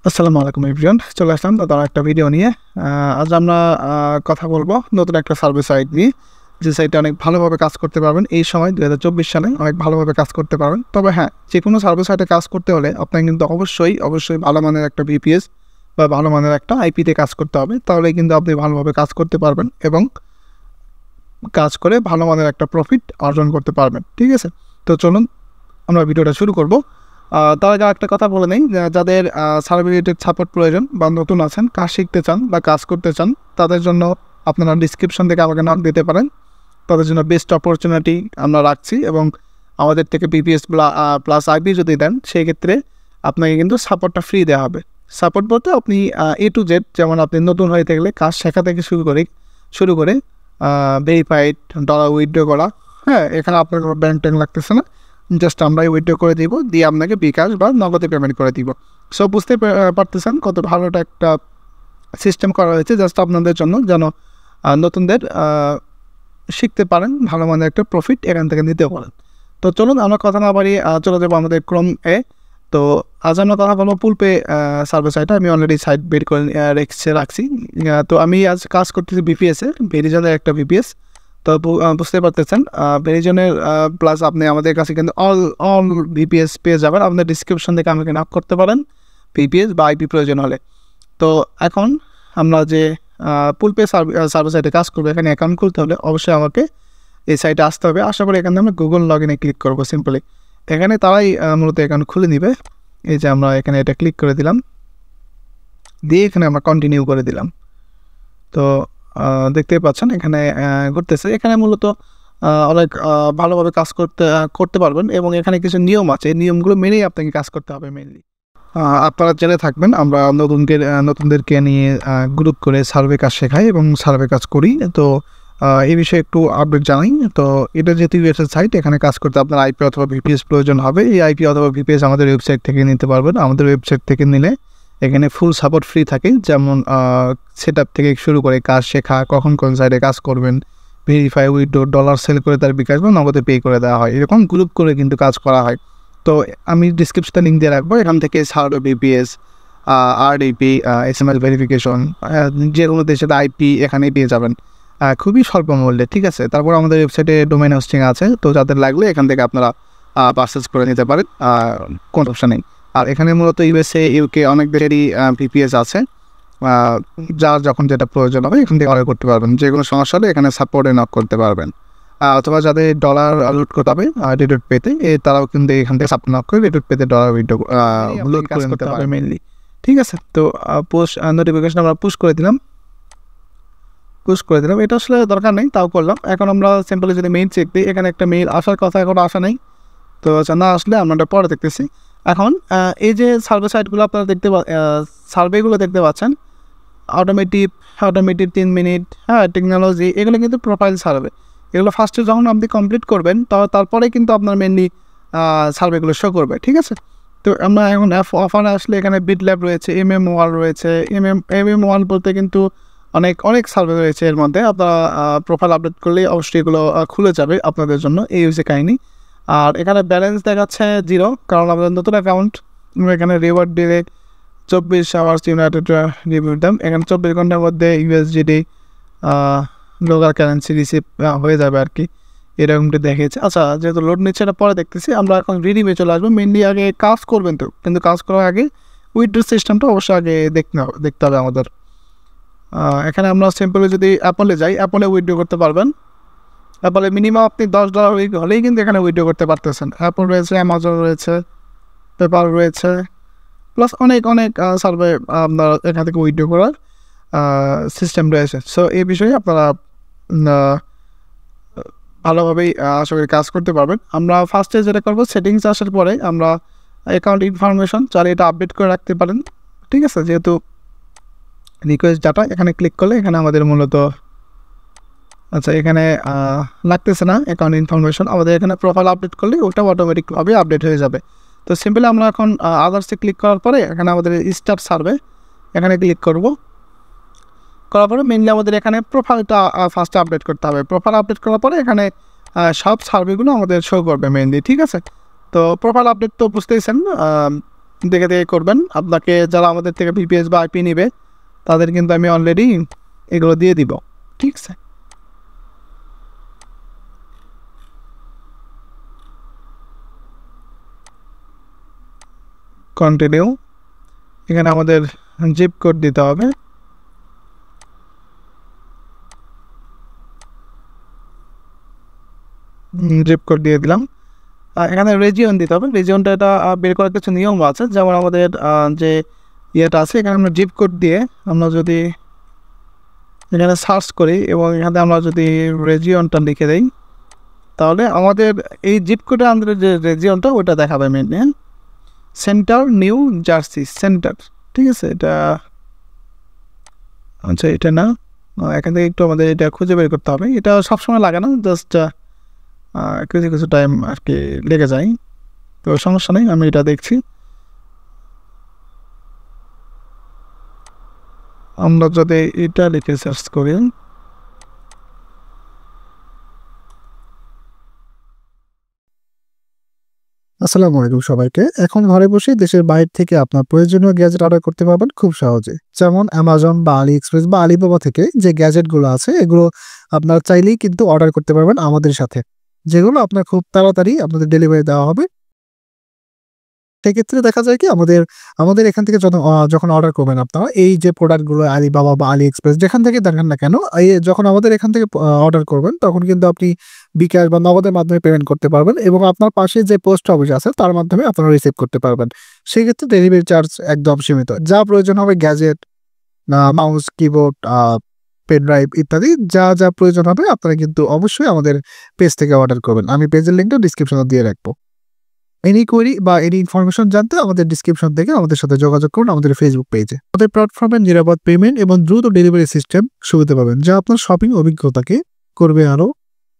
আসসালামু আলাইকুম এভরিওয়ান, চলে আসলাম নতুন একটা ভিডিও নিয়ে। আজ আমরা কথা বলবো নতুন একটা সার্ভিস সাইট নিয়ে, যে সাইটে অনেক ভালোভাবে কাজ করতে পারবেন। এই সময় 2024 সালে অনেক ভালোভাবে কাজ করতে পারবেন। তবে হ্যাঁ, যে কোনো সার্ভিস সাইটে কাজ করতে হলে আপনাকে কিন্তু অবশ্যই ভালো মানের একটা ভিপিএস বা ভালো মানের একটা আইপিতে কাজ করতে হবে। তাহলে কিন্তু আপনি ভালোভাবে কাজ করতে পারবেন এবং কাজ করে ভালো মানের একটা প্রফিট অর্জন করতে পারবেন। ঠিক আছে, তো চলুন আমরা ভিডিওটা শুরু করব। তার আগে একটা কথা বলে নেই, যাদের সার্ভে রিলেটেড সাপোর্ট প্রয়োজন বা নতুন আছেন, কাজ শিখতে চান বা কাজ করতে চান, তাদের জন্য আপনারা ডিসক্রিপশন থেকে আমাকে নক দিতে পারেন। তাদের জন্য বেস্ট অপরচুনিটি আমরা রাখছি এবং আমাদের থেকে বিপিএস প্লাস আইপি যদি দেন, সেই ক্ষেত্রে আপনাকে কিন্তু সাপোর্টটা ফ্রি দেওয়া হবে। সাপোর্ট বলতে আপনি এ টু জেড, যেমন আপনি নতুন হয়ে থাকলে কাজ শেখা থেকে শুরু করে ভেরিফাইড, ডলার উইথড্র করা। হ্যাঁ, এখানে আপনার কোনো ব্যাংক ট্যাঙ্ক লাগতেছে না, জাস্ট আমরাই উইথড্র করে দিব, দিয়ে আপনাকে বিকাশ বা নগদে পেমেন্ট করে দিব। সো বুঝতে পারতেছেন কত ভালোটা একটা সিস্টেম করা হয়েছে জাস্ট আপনাদের জন্য, যেন নতুনদের শিখতে পারেন, ভালো মানের একটা প্রফিট এখান থেকে নিতে পারেন। তো চলুন আমরা কথা না বাড়িয়ে চলে যাবো আমাদের ক্রোম এ। তো আজ আমরা কথা বলবো পুলপে সার্ভিস সাইটে। আমি অলরেডি সাইট বের করে রাখছি। তো আমি আজ কাজ করতেছি বিপিএসে, ভেরিজনের একটা বিপিএস। তো বুঝতে পারতেছেন ভেরিজনের প্লাস আপনি আমাদের কাছে কিন্তু অল ভিপিএস পেয়ে যাবেন। আপনার ডিসক্রিপশন থেকে আমাকে নক করতে পারেন ভিপিএস বা আইপি প্রয়োজন হলে। তো এখন আমরা যে পুলপে সার্ভিস সাইটে কাজ করবো, এখানে অ্যাকাউন্ট খুলতে হলে অবশ্যই আমাকে এই সাইটে আসতে হবে। আশা করি এখানে আমরা গুগল লগ ইনে ক্লিক করবো সিম্পলি। এখানে তারাই মূলত অ্যাকাউন্ট খুলে নিবে। এই যে আমরা এখানে এটা ক্লিক করে দিলাম, দিয়ে এখানে আমরা কন্টিনিউ করে দিলাম। তো দেখতেই পাচ্ছেন এখানে ঘুরতেছে। এখানে মূলত অনেক ভালোভাবে কাজ করতে পারবেন এবং এখানে কিছু নিয়ম আছে, এই নিয়মগুলো মেনেই আপনাকে কাজ করতে হবে মেনলি। আপনারা জেনে থাকবেন আমরা নতুনদেরকে নিয়ে গ্রুপ করে সার্ভে কাজ শেখাই এবং সার্ভে কাজ করি। তো এই বিষয়ে একটু আপডেট জানাই। তো এটা যেহেতু ইউএসএর সাইট, এখানে কাজ করতে আপনার আইপি অথবা ভিপিএস প্রয়োজন হবে। এই আইপি অথবা ভিপিএস আমাদের ওয়েবসাইট থেকে নিতে পারবেন। আমাদের ওয়েবসাইট থেকে নিলে এখানে ফুল সাপোর্ট ফ্রি থাকে, যেমন সেট আপ থেকে শুরু করে কাজ শেখা, কখন কোন সাইডে কাজ করবেন, ভেরিফাই, উইথড্র, ডলার সেল করে তার বিকাশ বা নগদে পে করে দেওয়া হয়। এরকম গ্রুপ করে কিন্তু কাজ করা হয়। তো আমি ডিসক্রিপশনে লিঙ্ক দিয়ে রাখবো, এখান থেকে survey BPS, RDP, SMS verification, যে কোনো দেশের আইপি এখানেই পেয়ে যাবেন খুবই স্বল্প মূল্যে। ঠিক আছে, তারপর আমাদের ওয়েবসাইটে ডোমেইন হোস্টিং আছে, তো যাদের লাগলে এখান থেকে আপনারা পারচেজ করে নিতে পারেন, কোনো সমস্যা নেই। আর এখানে মূলত ইউএসএ, ইউকে অনেক দেশেরই ভিপিএস আছে। যার যখন যেটা প্রয়োজন হবে এখান থেকে অর্ডার করতে পারবেন। যে কোনো সমস্যা হলে এখানে সাপোর্টে নক করতে পারবেন। অথবা যাদের ডলার লোড করতে হবে রেডুট পেতে, তারাও কিন্তু এখান থেকে সাপোর্ট নক করে রেডুট পেতে ডলার লোড করে নিতে পারবে মেনলি। ঠিক আছে, তো নোটিফিকেশন আমরা পুশ করে দিলাম। এটা আসলে দরকার নেই, তাও করলাম। এখন আমরা সিম্পলি যদি মেইল চেক দিই, এখানে একটা মেইল আসার কথা, এখন আসা নেই। তো না আসলে আমরা পরে দেখতেছি। এখন এই যে সার্ভে সাইটগুলো আপনারা সার্ভেগুলো দেখতে পাচ্ছেন, অটোমেটিভ 3 মিনিট, হ্যাঁ, টেকনোলজি, এগুলো কিন্তু প্রোফাইল সার্ভে। এগুলো ফার্স্টে যখন আপনি কমপ্লিট করবেন তারপরে কিন্তু আপনার মেনলি সার্ভেগুলো শো করবে। ঠিক আছে, তো আমরা এখন অফারে আসলে এখানে বিট ল্যাব রয়েছে, MM1 রয়েছে। MM1 বলতে কিন্তু অনেক সার্ভে রয়েছে এর মধ্যে। আপনারা প্রোফাইল আপডেট করলেই অবশ্যই এগুলো খুলে যাবে আপনাদের জন্য, এই হচ্ছে কাহিনি। আর এখানে ব্যালেন্স দেখাচ্ছে 0, কারণ আমাদের নতুন অ্যাকাউন্ট। এখানে রিওয়ার্ড দিলে 24 আওয়ার্স ইউনাইটেড রিভিউ দাম, এখানে 24 ঘন্টার মধ্যে ইউএসডিটি লোকাল কারেন্সি রিসিভ হয়ে যাবে আর কি, এরকমটা দেখেছে। আচ্ছা, যেহেতু লোড নিচ্ছে এটা পরে দেখতেছি, আমরা এখন রিডিমে চলে আসবো। মেনলি আগে কাজ করবেন, তো কিন্তু কাজ করার আগে উইথড্র সিস্টেমটা অবশ্যই আগে দেখতে হবে আমাদের। এখানে আমরা সিম্পলি যদি অ্যাপলে যাই, অ্যাপলে উইথড্র করতে পারবেন। অ্যাপলে মিনিমাম আপনি $10 হলেই কিন্তু এখানে উইথড্র করতে পারতেছেন। অ্যাপল রয়েছে, অ্যামাজন রয়েছে, পেপার রয়েছে, প্লাস অনেক সার্ভে আপনার এখান থেকে উইথড্র করার সিস্টেম রয়েছে। সো এই বিষয়ে আপনারা ভালোভাবেই আশা করি কাজ করতে পারবেন। আমরা ফার্স্টে যেটা করবো, সেটিংস আসার পরে আমরা অ্যাকাউন্ট ইনফরমেশন চাইলে এটা আপডেট করে রাখতে পারেন। ঠিক আছে, যেহেতু রিকোয়েস্ট ডাটা এখানে ক্লিক করলে এখানে আমাদের মূলত, আচ্ছা, এখানে লাগতেছে না অ্যাকাউন্ট ইনফরমেশন, আমাদের এখানে প্রোফাইল আপডেট করলে ওটা অটোমেটিকভাবে আপডেট হয়ে যাবে। তো সিম্পলি আমরা এখন আদার্সে ক্লিক করার পরে এখানে আমাদের স্টার্ট সার্ভে এখানে ক্লিক করার পরে মেনলি আমাদের এখানে প্রোফাইলটা ফার্স্টে আপডেট করতে হবে। প্রোফাইল আপডেট করার পরে এখানে সব সার্ভেগুলো আমাদের শো করবে মেনলি। ঠিক আছে, তো প্রোফাইল আপডেট তো বুঝতেইছেন, দেখে দেখে করবেন। আপনাকে যারা আমাদের থেকে ভিপিএস বা আইপি নেবে তাদের কিন্তু আমি অলরেডি এগুলো দিয়ে দিব, ঠিক আছে। কন্টিনিউ, এখানে আমাদের জিপ কোড দিতে হবে। জিপ কোড দিয়ে দিলাম। এখানে রেজিয়ন দিতে হবে। রেজিয়নটা এটা বের করার কিছু নিয়ম আছে, যেমন আমাদের যে ইয়েটা আছে এখানে আমরা জিপ কোড দিয়ে আমরা যদি এখানে সার্চ করি এবং এখানে আমরা যদি রেজিয়নটা লিখে দিই তাহলে আমাদের এই জিপ কোডের আন্ডারে যে রেজিয়নটা ওটা দেখাবে mainly. Centre new jersey centre, ঠিক আছে। এটা আচ্ছা এটা না, এখান থেকে একটু আমাদের এটা খুঁজে বের করতে হবে। এটা সবসময় লাগে না, জাস্ট কিছু কিছু টাইম আর কি লেগে যায়, তো সমস্যা নেই, আমি এটা দেখছি। আমরা যদি এটা লিখে সার্চ করি, আসসালামু আলাইকুম সবাইকে। এখন ঘরে বসে দেশের বাইরে থেকে আপনার প্রয়োজনীয় গ্যাজেট অর্ডার করতে পারবেন খুব সহজে। যেমন অ্যামাজন বা আলি এক্সপ্রেস বা আলিবাবা থেকে যে গ্যাজেটগুলো আছে এগুলো আপনারা চাইলেই কিন্তু অর্ডার করতে পারবেন আমাদের সাথে, যেগুলো আপনার খুব তাড়াতাড়ি আপনাদের ডেলিভারি দেওয়া হবে। সেক্ষেত্রে দেখা যায় কি আমাদের আমাদের এখান থেকে যখন অর্ডার করবেন আপনারা এই যে প্রোডাক্টগুলো আলিবাবা বা আলি এক্সপ্রেস যেখান থেকে দেখেন না কেন, যখন আমাদের এখান থেকে অর্ডার করবেন তখন কিন্তু আপনি বিকাশ বা নগদের মাধ্যমে পেমেন্ট করতে পারবেন এবং আপনার পাশে যে পোস্ট অফিস আছে তার মাধ্যমে আপনারা রিসিভ করতে পারবেন। সেক্ষেত্রে ডেলিভারি চার্জ একদম সীমিত। যা প্রয়োজন হবে gadget, mouse, keyboard, pen drive ইত্যাদি যা যা প্রয়োজন হবে আপনারা কিন্তু অবশ্যই আমাদের পেজ থেকে অর্ডার করবেন। আমি পেজের লিঙ্কটা ডিসক্রিপশনে দিয়ে রাখবো। এনি কোয়েরি বা এনি ইনফরমেশন জানতে আমাদের ডিসক্রিপশন থেকে আমাদের সাথে যোগাযোগ করুন আমাদের ফেসবুক পেজে। আমাদের প্ল্যাটফর্মে নিরাপদ পেমেন্ট এবং দ্রুত ডেলিভারি সিস্টেম সুবিধা পাবেন, যা আপনার শপিং অভিজ্ঞতাকে করবে আরো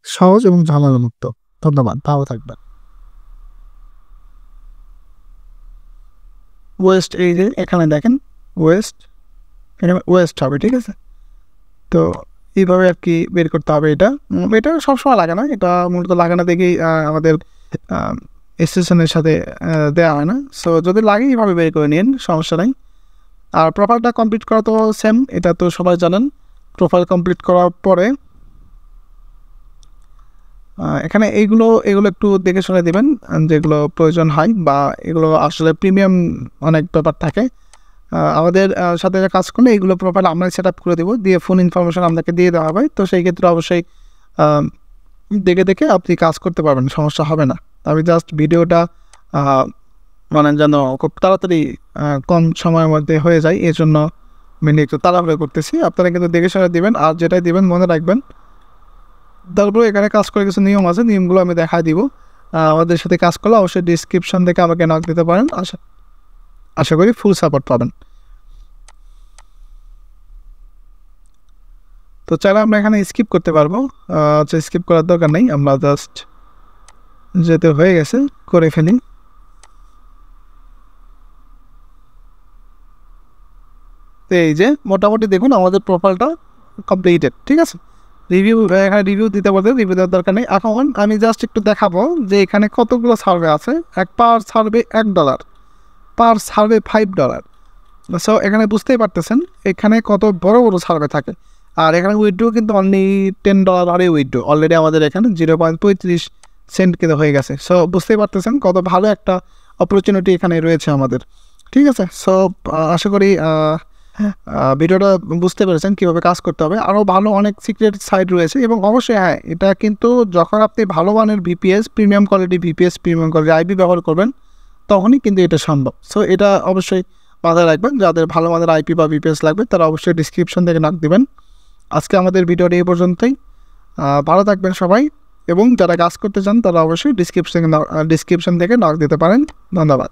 সহজ এবং ঝামেলামুক্ত। ধন্যবাদ, ভালো থাকবেন। ওয়েস্ট, এই যে এখানে দেখেন ওয়েস্ট, এখানে ওয়েস্ট হবে, ঠিক আছে। তো এইভাবে আর কি বের করতে হবে। এটা এটা সবসময় লাগে না, এটা মূলত লাগে না দেখেই আমাদের স্টেশনের সাথে দেওয়া হয় না। সো যদি লাগে এইভাবে বের করে নিন, সমস্যা নেই। আর প্রোফাইলটা কমপ্লিট করা তো সেম, এটা তো সবাই জানেন। প্রোফাইল কমপ্লিট করার পরে এখানে এগুলো একটু দেখে শুনে দেবেন যেগুলো প্রয়োজন হয়, বা এগুলো আসলে প্রিমিয়াম অনেক ব্যাপার থাকে। আমাদের সাথে কাজ করলে এইগুলো প্রোফাইল আমরা সেট আপ করে দেবো, দিয়ে ফোন ইনফরমেশন আপনাকে দিয়ে দেওয়া হবে। তো সেই ক্ষেত্রে অবশ্যই দেখে দেখে আপনি কাজ করতে পারবেন, সমস্যা হবে না। আমি জাস্ট ভিডিওটা মানে যেন খুব তাড়াতাড়ি কম সময়ের মধ্যে হয়ে যায় এই জন্য মেনলি একটু তাড়াহুড়ো করতেছি। আপনারা কিন্তু দেখে শুনে দেবেন, আর যেটাই দেবেন মনে রাখবেন। তারপরে এখানে কাজ করে কিছু নিয়ম আছে, নিয়মগুলো আমি দেখাই দিব। আমাদের সাথে কাজ করলে অবশ্যই ডিসক্রিপশন থেকে আমাকে নক দিতে পারেন, আশা করি ফুল সাপোর্ট পাবেন। তো চাইলে আমরা এখানে স্কিপ করতে পারবো, স্কিপ করার দরকার নেই, আমরা জাস্ট যেতে হয়ে গেছে করে ফেলি। তো এই যে মোটামুটি দেখুন আমাদের প্রোফাইলটা কমপ্লিটেড, ঠিক আছে। রিভিউ, এখানে রিভিউ দিতে বলতে রিভিউ দেওয়ার দরকার নেই। এখন আমি জাস্ট একটু দেখাবো যে এখানে কতগুলো সার্ভে আছে। পার সার্ভে $1, পার সার্ভে $5। সো এখানে বুঝতেই পারতেছেন এখানে কত বড় বড় সার্ভে থাকে। আর এখানে উইথড্রো কিন্তু অনলি $10 হারে উইথড্রো অলরেডি আমাদের এখানে 0.35 সেন্ট কিন্তু হয়ে গেছে। সো বুঝতেই পারতেছেন কত ভালো একটা অপরচুনিটি এখানে রয়েছে আমাদের, ঠিক আছে। সো আশা করি ভিডিওটা বুঝতে পেরেছেন কীভাবে কাজ করতে হবে। আরও ভালো অনেক সিক্রেট সাইট রয়েছে, এবং অবশ্যই হ্যাঁ, এটা কিন্তু যখন আপনি ভালো মানের VPS, premium quality VPS, premium quality IP ব্যবহার করবেন তখনই কিন্তু এটা সম্ভব। সো এটা অবশ্যই মাথায় রাখবেন, যাদের ভালো মানের আইপি বা ভিপিএস লাগবে তারা অবশ্যই ডিসক্রিপশন থেকে নক দেবেন। আজকে আমাদের ভিডিওটা এই পর্যন্তই। ভালো থাকবেন সবাই, এবং যারা কাজ করতে চান তারা অবশ্যই ডিসক্রিপশন থেকে নক দিতে পারেন। ধন্যবাদ।